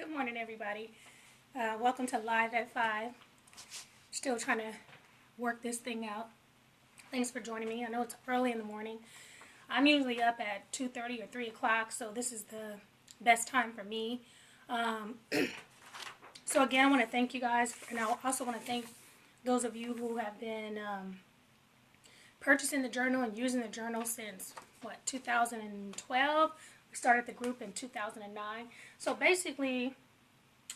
Good morning, everybody. Welcome to Live at 5. Still trying to work this thing out. Thanks for joining me. I know it's early in the morning. I'm usually up at 2:30 or 3 o'clock, so this is the best time for me. Um, so again, I want to thank you guys, and I also want to thank those of you who have been purchasing the journal and using the journal since, 2012? We started the group in 2009. So basically,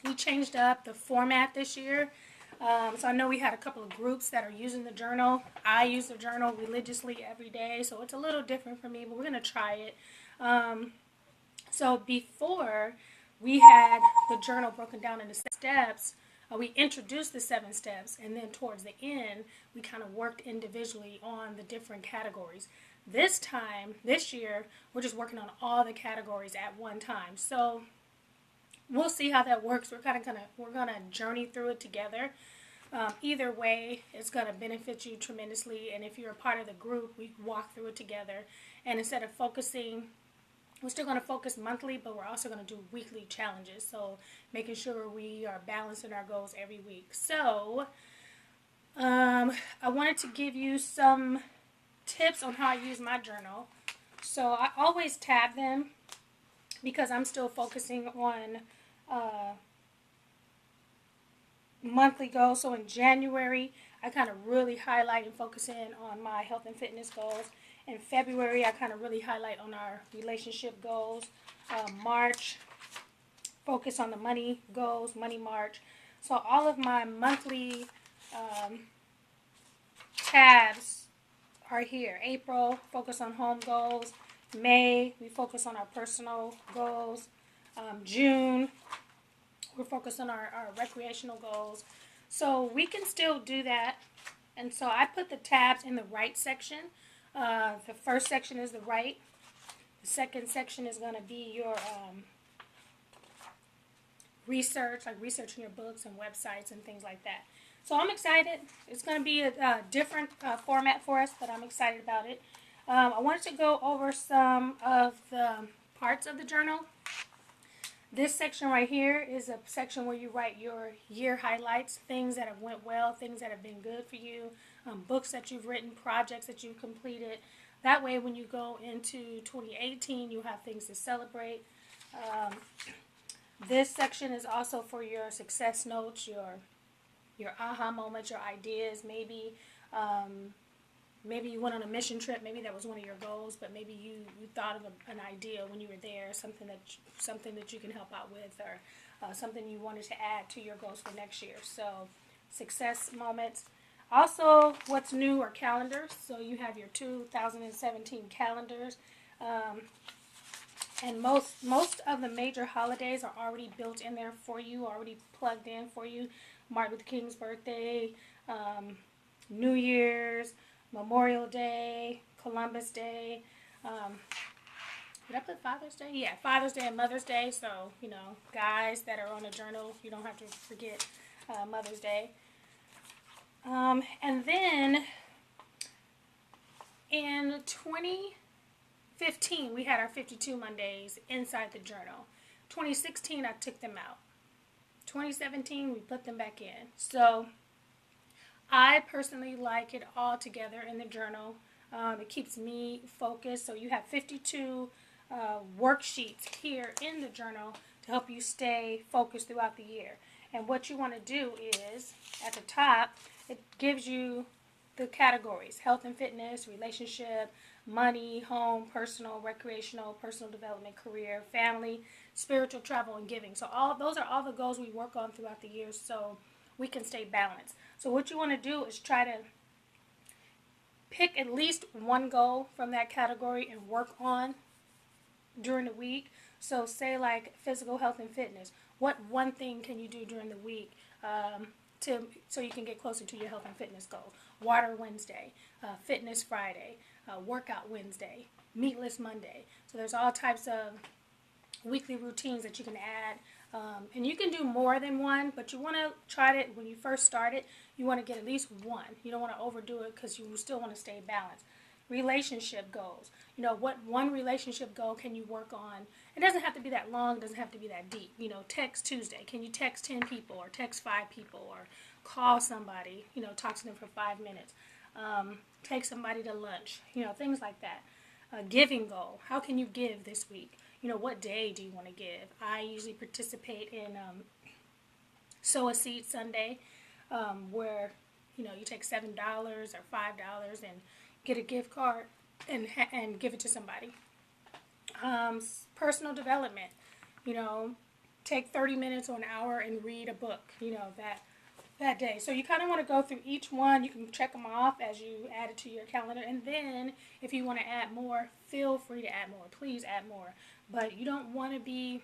we changed up the format this year. So I know we had a couple of groups that are using the journal. I use the journal religiously every day, so it's a little different for me, but we're going to try it. So before, we had the journal broken down into steps. We introduced the 7 steps, and then towards the end, we kind of worked individually on the different categories. This year, we're just working on all the categories at one time. So we'll see how that works. We're gonna journey through it together. Either way, it's gonna benefit you tremendously. And if you're a part of the group, we walk through it together. And instead of focusing, we're still gonna focus monthly, but we're also gonna do weekly challenges. So making sure we are balancing our goals every week. So I wanted to give you some tips on how I use my journal. So I always tab them because I'm still focusing on monthly goals. So in January, I kind of really highlight and focus in on my health and fitness goals. In February, I kind of really highlight on our relationship goals. March, focus on the money goals, money March. So all of my monthly tabs are here. April, focus on home goals. May, we focus on our personal goals. June, we're focused on our recreational goals. So we can still do that. And so I put the tabs in the right section. The first section is the right. The second section is going to be your research, like researching your books and websites and things like that. So I'm excited. It's going to be a different format for us, but I'm excited about it. I wanted to go over some of the parts of the journal. This section right here is a section where you write your year highlights, things that have went well, things that have been good for you, books that you've written, projects that you've completed. That way when you go into 2018, you have things to celebrate. This section is also for your success notes, your aha moments, your ideas. Maybe you went on a mission trip. Maybe that was one of your goals, but maybe you thought of an idea when you were there, something that you can help out with, or something you wanted to add to your goals for next year. So success moments. Also, what's new are calendars. So you have your 2017 calendars. And most of the major holidays are already built in there for you, already plugged in for you. Martin Luther King's birthday, New Year's, Memorial Day, Columbus Day. Did I put Father's Day? Yeah, Father's Day and Mother's Day. So, guys that are on a journal, you don't have to forget Mother's Day. And then in 2015, we had our 52 Mondays inside the journal. 2016, I took them out. 2017, we put them back in. So I personally like it all together in the journal. It keeps me focused. So you have 52 worksheets here in the journal to help you stay focused throughout the year. And what you want to do is, at the top, it gives you the categories: health and fitness, relationship, money, home, personal, recreational, personal development, career, family, spiritual, travel, and giving. So those are all the goals we work on throughout the year so we can stay balanced. So what you want to do is try to pick at least one goal from that category and work on during the week. So say like physical health and fitness. What one thing can you do during the week so you can get closer to your health and fitness goal? Water Wednesday, Fitness Friday, Workout Wednesday, Meatless Monday. So there's all types of weekly routines that you can add. And you can do more than one, but you want to try it when you first start it. You want to get at least one. You don't want to overdo it because you still want to stay balanced. relationship goals. You know, what one relationship goal can you work on? It doesn't have to be that long. It doesn't have to be that deep. You know, text Tuesday. Can you text 10 people or text 5 people or call somebody, you know, talk to them for 5 minutes. Take somebody to lunch, you know, things like that. A giving goal. How can you give this week? You know, what day do you want to give? I usually participate in Sow a Seed Sunday, where, you know, you take $7 or $5 and get a gift card and give it to somebody. Personal development. You know, take 30 minutes or an hour and read a book, you know, that day. So you kind of want to go through each one. You can check them off as you add it to your calendar. And then if you want to add more, feel free to add more. Please add more. But you don't want to be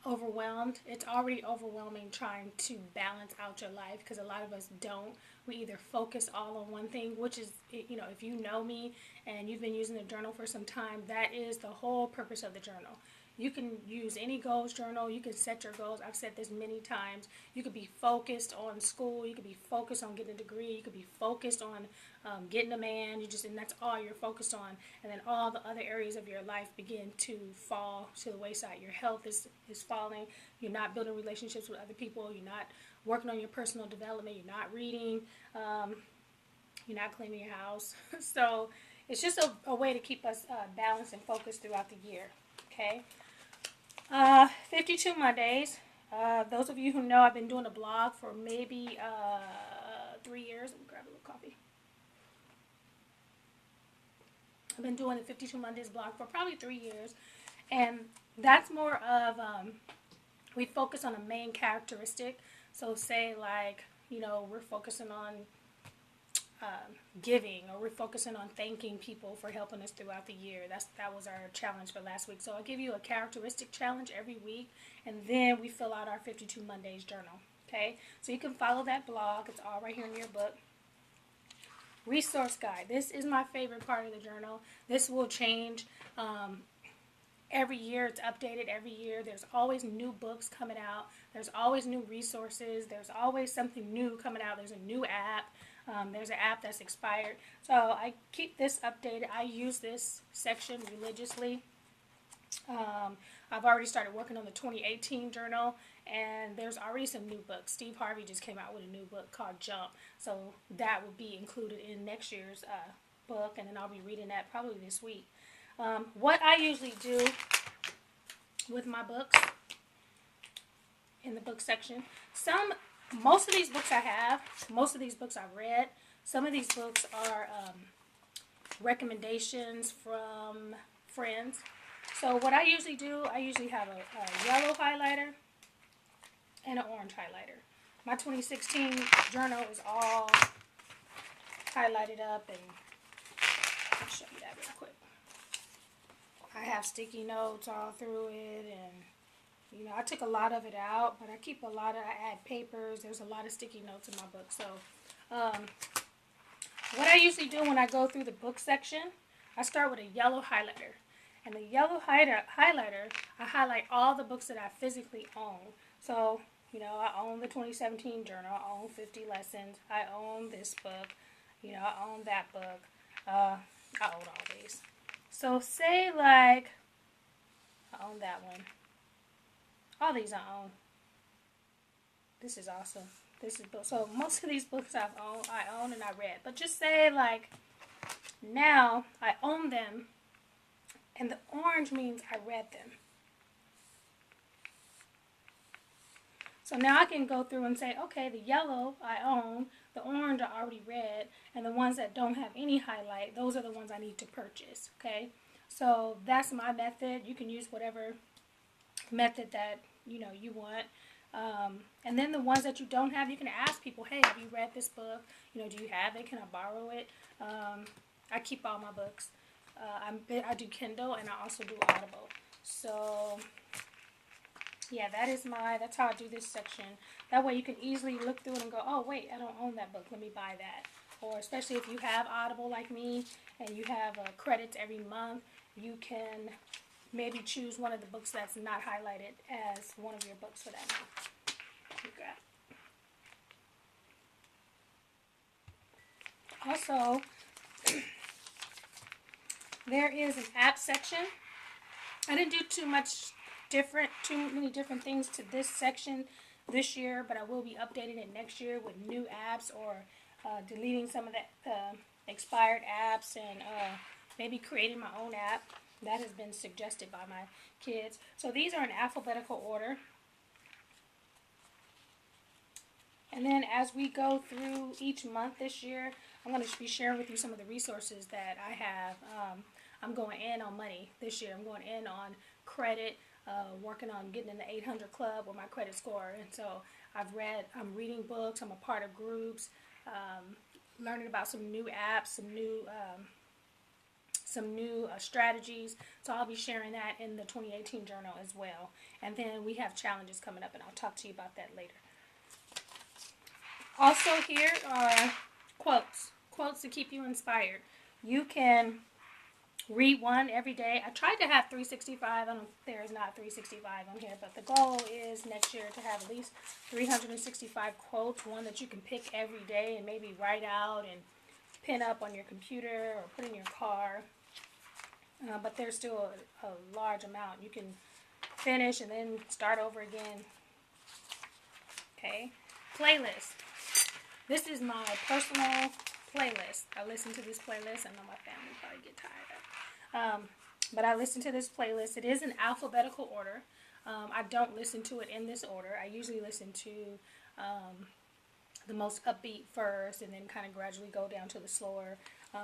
overwhelmed. It's already overwhelming trying to balance out your life, because a lot of us don't. We either focus all on one thing, which is, you know, if you know me and you've been using the journal for some time, that is the whole purpose of the journal. You can use any goals journal. You can set your goals. I've said this many times. You could be focused on school. You could be focused on getting a degree. You could be focused on getting a man. And that's all you're focused on. And then all the other areas of your life begin to fall to the wayside. Your health is falling. You're not building relationships with other people. You're not working on your personal development. You're not reading. You're not cleaning your house. So it's just a way to keep us balanced and focused throughout the year. Okay. 52 Mondays. Those of you who know, I've been doing a blog for maybe 3 years. Let me grab a little coffee. I've been doing the 52 Mondays blog for probably 3 years. And that's more of, we focus on a main characteristic. So say like, you know, we're focusing on giving, or we're focusing on thanking people for helping us throughout the year. That was our challenge for last week. So I'll give you a characteristic challenge every week, and then we fill out our 52 Mondays journal. Okay, so you can follow that blog. It's all right here in your book. Resource guide. This is my favorite part of the journal. This will change every year. It's updated every year. There's always new books coming out. There's always new resources. There's always something new coming out. There's a new app. There's an app that's expired. So I keep this updated. I use this section religiously. I've already started working on the 2018 journal, and there's already some new books. Steve Harvey just came out with a new book called Jump. So that will be included in next year's book, and then I'll be reading that probably this week. What I usually do with my books in the book section, most of these books I have, most of these books I've read. Some of these books are recommendations from friends. So what I usually do, I usually have a yellow highlighter and an orange highlighter. My 2016 journal is all highlighted up, and I'll show you that real quick. I have sticky notes all through it, and you know, I took a lot of it out, but I keep I add papers. There's a lot of sticky notes in my book. So, what I usually do when I go through the book section, I start with a yellow highlighter. And the yellow highlighter, I highlight all the books that I physically own. So, you know, I own the 2017 journal. I own 50 lessons. I own this book. You know, I own that book. I own all these. So, say like, I own that one. All these I own. This is awesome. This is book. So most of these books I own and I read. But just say like, now I own them, and the orange means I read them. So now I can go through and say, okay, the yellow I own, the orange I already read, and the ones that don't have any highlight, those are the ones I need to purchase. Okay, so that's my method. You can use whatever method that you want, and then the ones that you don't have, you can ask people, hey, have you read this book? Do you have it? Can I borrow it? I keep all my books. I do Kindle, and I also do Audible. So yeah, that's how I do this section. That way you can easily look through it and go, oh wait, I don't own that book, let me buy that. Or especially if you have Audible like me and you have credits every month, you can maybe choose one of the books that's not highlighted as one of your books for that month. Also, there is an app section. I didn't do too many different things to this section this year, but I will be updating it next year with new apps or deleting some of the expired apps and maybe creating my own app. That has been suggested by my kids. So these are in alphabetical order. And then as we go through each month this year, I'm going to be sharing with you some of the resources that I have. I'm going in on money this year. I'm going in on credit, working on getting in the 800 club with my credit score. And so I'm reading books, I'm a part of groups, learning about some new apps, some new strategies. So I'll be sharing that in the 2018 journal as well. And then we have challenges coming up, and I'll talk to you about that later. Also, here are quotes to keep you inspired. You can read one every day. I tried to have 365. There is not 365 on here, but the goal is next year to have at least 365 quotes, one that you can pick every day and maybe write out and pin up on your computer or put in your car. But there's still a large amount. You can finish and then start over again. Okay. Playlist. This is my personal playlist. I listen to this playlist. I know my family probably get tired of it. But I listen to this playlist. It is in alphabetical order. I don't listen to it in this order. I usually listen to the most upbeat first and then kind of gradually go down to the slower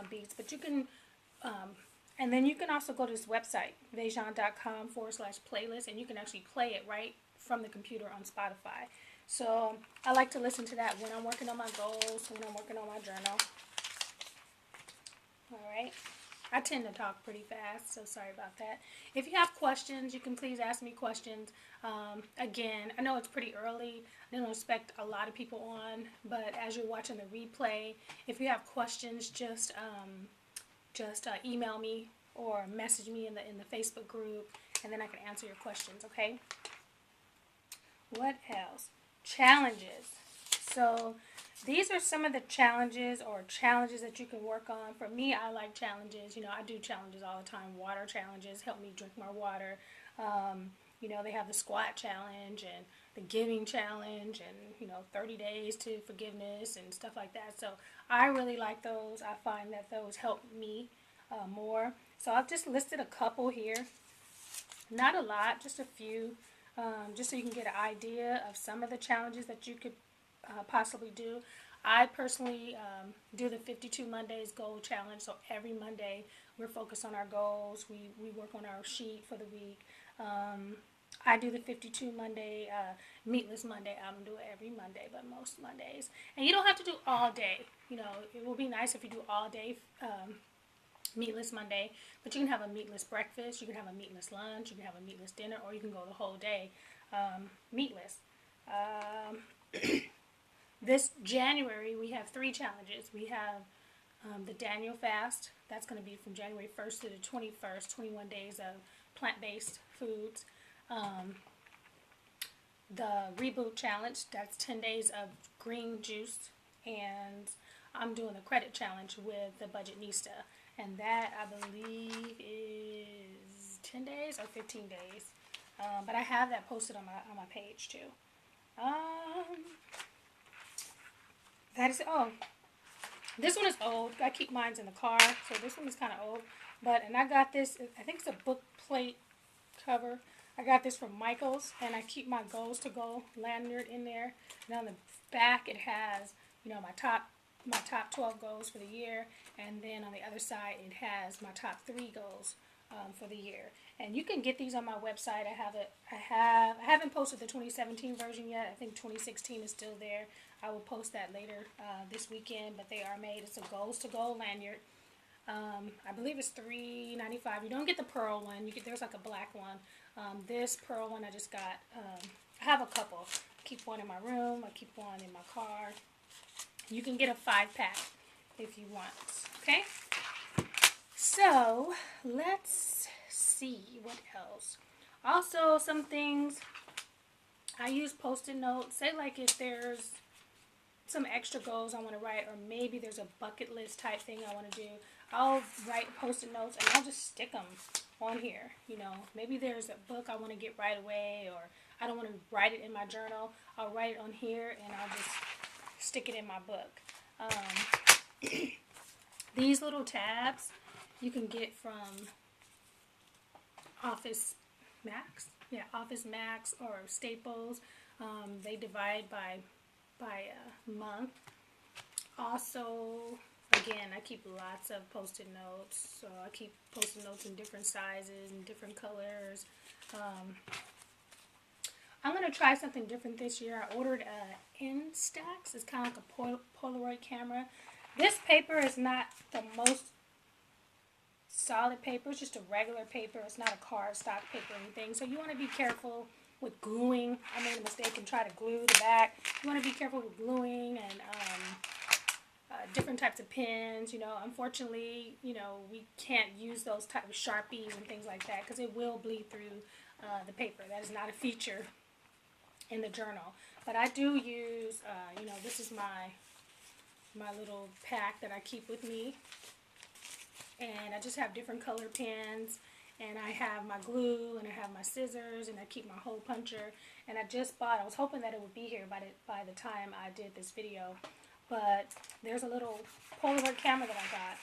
beats. But you can, and then you can also go to this website, vejan.com/playlist, and you can actually play it right from the computer on Spotify. So I like to listen to that when I'm working on my goals, when I'm working on my journal. Alright. I tend to talk pretty fast, so sorry about that. If you have questions, you can please ask me questions. Again, I know it's pretty early. I don't expect a lot of people on, but as you're watching the replay, if you have questions, just email me or message me in the Facebook group, and then I can answer your questions, okay? What else? Challenges. So these are some of the challenges that you can work on. For me, I like challenges. I do challenges all the time. Water challenges help me drink more water. They have the squat challenge and the giving challenge and, 30 days to forgiveness and stuff like that. So I really like those. I find that those help me more. So I've just listed a couple here. Not a lot, just a few. Just so you can get an idea of some of the challenges that you could possibly do. I personally do the 52 Mondays goal challenge. So every Monday we're focused on our goals. We work on our sheet for the week. I do the 52 Monday, meatless Monday. I don't do it every Monday, but most Mondays. And you don't have to do all day. It will be nice if you do all day meatless Monday, but you can have a meatless breakfast, you can have a meatless lunch, you can have a meatless dinner, or you can go the whole day meatless. This January we have 3 challenges. We have the Daniel fast. That's going to be from January 1st to the 21st, 21 days of plant-based foods. The reboot challenge, that's 10 days of green juice, and I'm doing the credit challenge with the Budgetnista. And that, I believe, is 10 days or 15 days. But I have that posted on my page, too. This one is old. I keep mine in the car, so this one is kind of old. And I got this, I think it's a book plate cover. I got this from Michael's, and I keep my goals to go lanyard in there. And on the back, it has, my top 12 goals for the year, and then on the other side it has my top 3 goals for the year. And you can get these on my website. I haven't posted the 2017 version yet. I think 2016 is still there. I will post that later this weekend, but they are made. It's a goals to go lanyard. I believe it's $3.95. You don't get the pearl one. There's like a black one. This pearl one I just got. I have a couple. I keep one in my room. I keep one in my car. You can get a 5-pack if you want. Okay? So, let's see what else. Also, some things, I use Postit Notes. Say like if there's some extra goals I want to write, or maybe there's a bucket list type thing I want to do, I'll write Post-it notes and I'll just stick them on here. You know, maybe there's a book I want to get right away, or I don't want to write it in my journal. I'll write it on here and I'll just stick it in my book. These little tabs you can get from Office Max. Yeah, Office Max or Staples. They divide by month. Also, again, I keep lots of Post-it notes. So I keep Post-it notes in different sizes and different colors. I'm going to try something different this year. I ordered a Instax. It's kind of like a Polaroid camera. This paper is not the most solid paper. It's just a regular paper. It's not a cardstock paper or anything. So you want to be careful with gluing. I made a mistake and tried to glue the back. You want to be careful with gluing and different types of pens. You know, unfortunately, you know, we can't use those type of Sharpies and things like that because it will bleed through the paper. That is not a feature in the journal. But I do use, you know, this is my little pack that I keep with me. And I just have different color pens. And I have my glue, and I have my scissors, and I keep my hole puncher. And I just bought, I was hoping that it would be here by the time I did this video. But there's a little Polaroid camera that I got.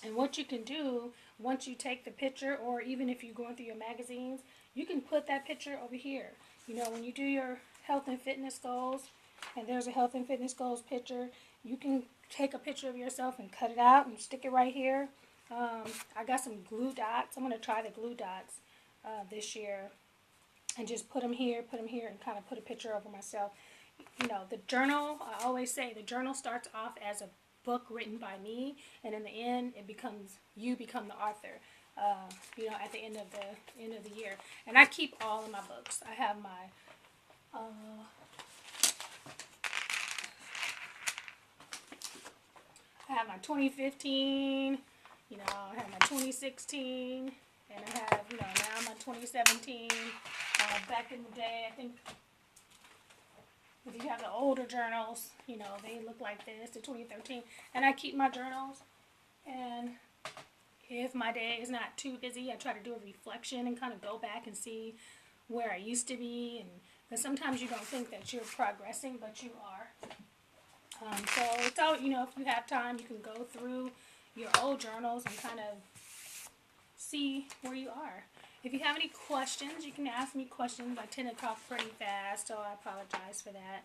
And what you can do, once you take the picture, or even if you're going through your magazines, you can put that picture over here. You know, when you do your health and fitness goals, and there's a health and fitness goals picture, you can take a picture of yourself and cut it out and stick it right here. I got some glue dots. I'm going to try the glue dots this year and just put them here, and kind of put a picture over myself. You know, the journal, I always say the journal starts off as a book written by me, and in the end, you become the author. You know, at the end of the year. And I keep all of my books. I have my I have my 2015, you know, I have my 2016, and I have, you know, now my 2017. Back in the day, I think if you have the older journals, you know, they look like this, the 2013. And I keep my journals, and if my day is not too busy, I try to do a reflection and kind of go back and see where I used to be. And because sometimes you don't think that you're progressing, but you are. So it's all, you know, if you have time, you can go through your old journals and kind of see where you are. If you have any questions, you can ask me questions. I tend to talk pretty fast, so I apologize for that.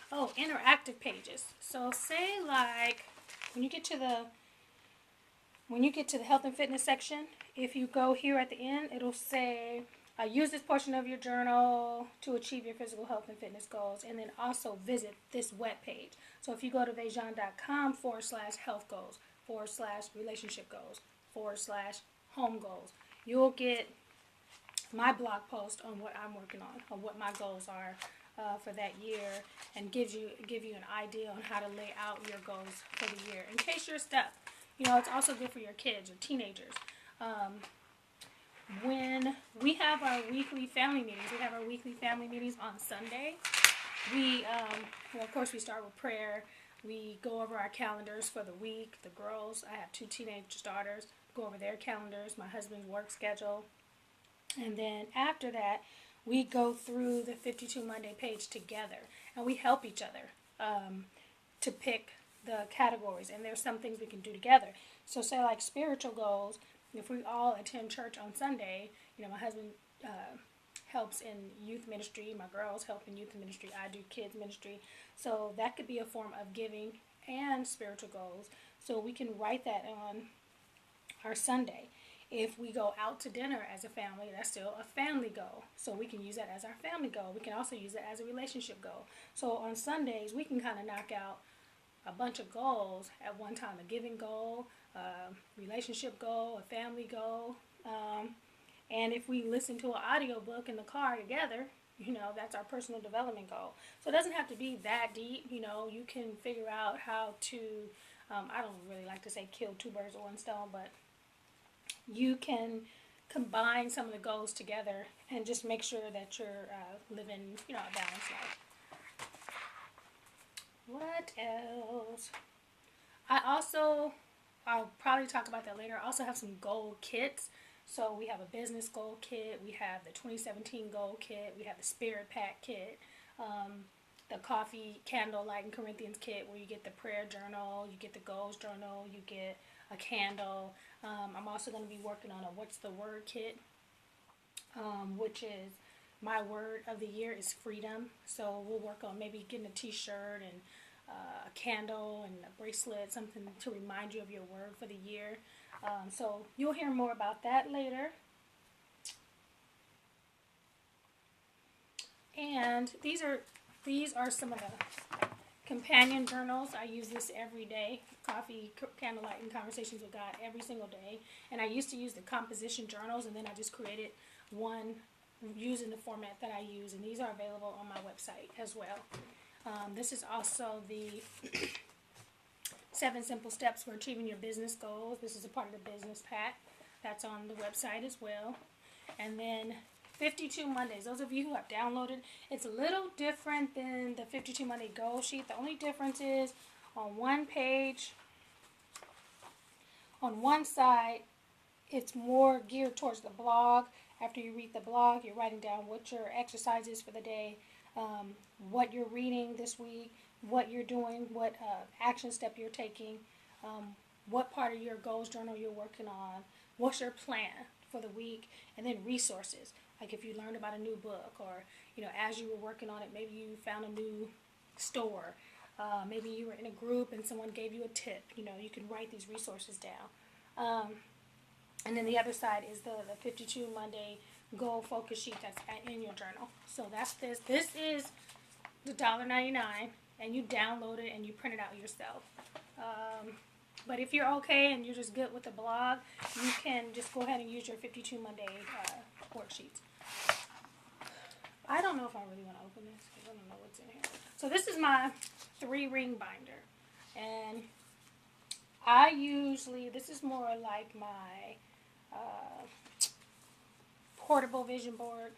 Oh, interactive pages. So say like when you get to the health and fitness section, if you go here at the end, it'll say use this portion of your journal to achieve your physical health and fitness goals, and then also visit this web page. So if you go to vejan.com/health goals /relationship goals /home goals, you'll get my blog post on what I'm working on what my goals are for that year, and give you an idea on how to lay out your goals for the year in case you're stuck. You know, it's also good for your kids or teenagers. When we have our weekly family meetings, on Sunday. Of course, we start with prayer. We go over our calendars for the week. The girls, I have 2 teenage daughters, go over their calendars, my husband's work schedule. And then after that, we go through the 52 Monday page together. And we help each other to pick the categories. And there's some things we can do together. So say like spiritual goals, if we all attend church on Sunday, you know, my husband helps in youth ministry, my girls help in youth ministry, I do kids ministry. So that could be a form of giving and spiritual goals. So we can write that on our Sunday. If we go out to dinner as a family, that's still a family goal. So we can use that as our family goal. We can also use it as a relationship goal. So on Sundays, we can kind of knock out a bunch of goals at one time. A giving goal, a relationship goal, a family goal. And if we listen to an audiobook in the car together, you know, that's our personal development goal. So it doesn't have to be that deep. You know, you can figure out how to, I don't really like to say kill 2 birds with 1 stone, but you can combine some of the goals together and just make sure that you're living, you know, a balanced life. what else? I'll probably talk about that later. I also have some goal kits. So we have a business goal kit. We have the 2017 goal kit. We have the Spirit Pack kit. The coffee candle light and Corinthians kit, where you get the prayer journal, you get the goals journal, you get a candle. I'm also going to be working on a what's the word kit, which is my word of the year is freedom. So we'll work on maybe getting a t-shirt and a candle and a bracelet, something to remind you of your word for the year. So you'll hear more about that later. And these are some of the companion journals. I use this every day. Coffee, candlelight, and conversations with God every single day. And I used to use the composition journals, and then I just created one using the format that I use. And these are available on my website as well. This is also the 7 Simple Steps for Achieving Your Business Goals. This is a part of the business pack. That's on the website as well. And then 52 Mondays. Those of you who have downloaded, it's a little different than the 52 Monday goal sheet. The only difference is on one page, on one side, it's more geared towards the blog. After you read the blog, you're writing down what your exercise is for the day, what you're reading this week, what you're doing, what action step you're taking, what part of your goals journal you're working on, what's your plan for the week, and then resources. Like if you learned about a new book, or as you were working on it, maybe you found a new store, maybe you were in a group and someone gave you a tip. You can write these resources down. And then the other side is the 52 Monday goal focus sheet that's in your journal. So that's this. This is the $1.99, and you download it and you print it out yourself. But if you're okay and you're just good with the blog, you can just go ahead and use your 52 Monday worksheets. I don't know if I really want to open this because I don't know what's in here. So this is my 3-ring binder. And this is more like my portable vision board.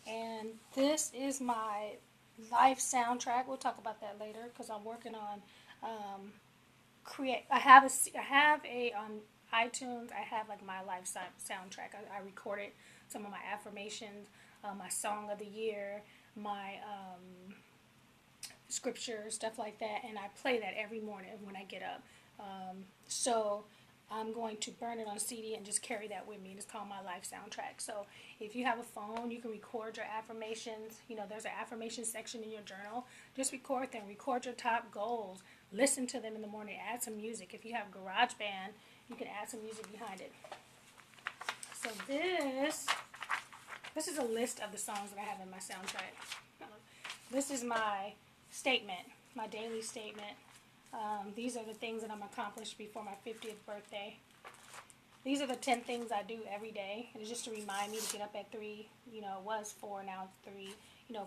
And this is my life soundtrack. We'll talk about that later because I'm working on I have on iTunes. I have like my life soundtrack. I recorded some of my affirmations, my song of the year, my scripture, stuff like that, and I play that every morning when I get up. So I'm going to burn it on CD and just carry that with me. It's called my life soundtrack. So if you have a phone, you can record your affirmations. There's an affirmation section in your journal. Just record them. Record your top goals. Listen to them in the morning. Add some music. If you have GarageBand, you can add some music behind it. So this is a list of the songs that I have in my soundtrack. This is my statement, my daily statement. These are the things that I'm accomplished before my 50th birthday. These are the 10 things I do every day. And it's just to remind me to get up at 3. It was 4, now it's 3.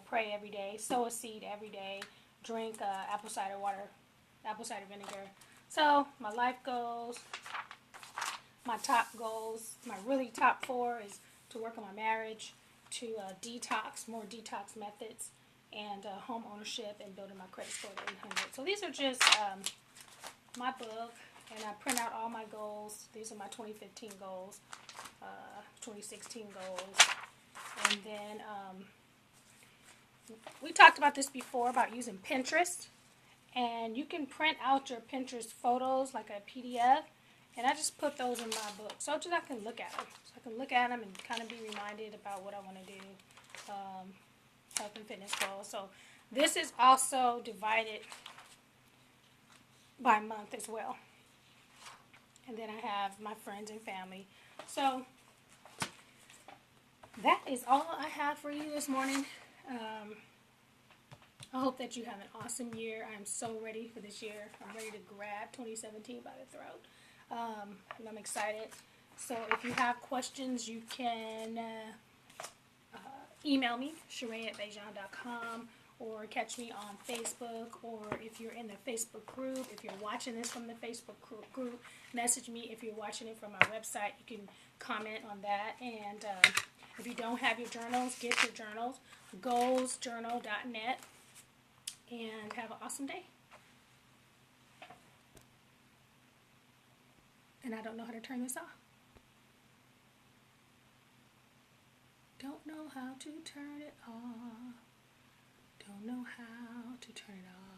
Pray every day. Sow a seed every day. Drink apple cider vinegar. So my life goals, my top goals, my really top 4 is to work on my marriage, to more detox methods, and home ownership and building my credit score to 800. So these are just my book, and I print out all my goals. These are my 2015 goals, 2016 goals, and then we talked about this before about using Pinterest, and you can print out your Pinterest photos like a PDF, and I just put those in my book so I can look at them. So I can look at them and kind of be reminded about what I want to do. Health and fitness goals. So this is also divided by month as well. And then I have my friends and family. So that is all I have for you this morning. I hope that you have an awesome year. I'm so ready for this year. I'm ready to grab 2017 by the throat. And I'm excited. So if you have questions, you can email me, Sheree@bejan.com, or catch me on Facebook, or if you're in the Facebook group, if you're watching this from the Facebook group, message me. If you're watching it from my website, you can comment on that. And if you don't have your journals, get your journals, goalsjournal.net, and have an awesome day. And I don't know how to turn this off. Don't know how to turn it off. Don't know how to turn it off.